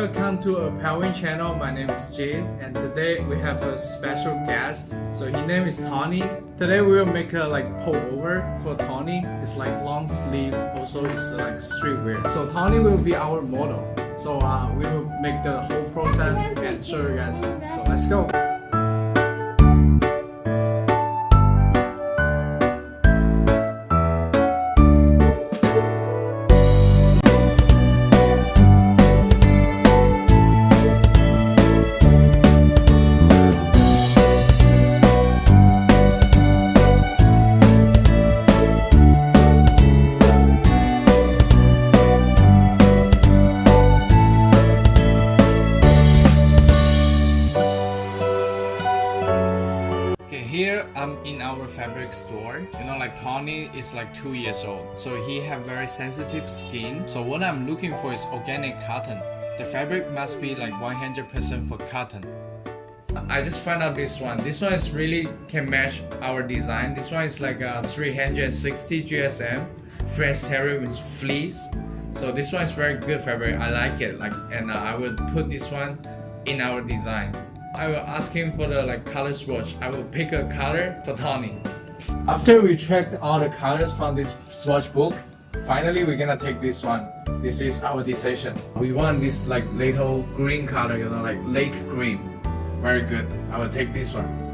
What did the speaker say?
welcome to ApparelWin channel. My name is Jay, and today we have a special guest. So his name is Tony. Today we will make a pullover for Tony. It's like long sleeve, also it's like streetwear. So Tony will be our model. So we will make the whole process and show you guys. So let's go. Here I'm in our fabric store. Tony is 2 years old, so he have very sensitive skin. So what I'm looking for is organic cotton. The fabric must be 100% for cotton. I just found out this one. This one is really can match our design. This one is a 360 GSM French terry with fleece. So this one is very good fabric. I like it. And I will put this one in our design. I will ask him for the color swatch. I will pick a color for Tony. After we checked all the colors from this swatch book, finally we're gonna take this one. This is our decision. We want this little green color, like lake green. Very good. I will take this one.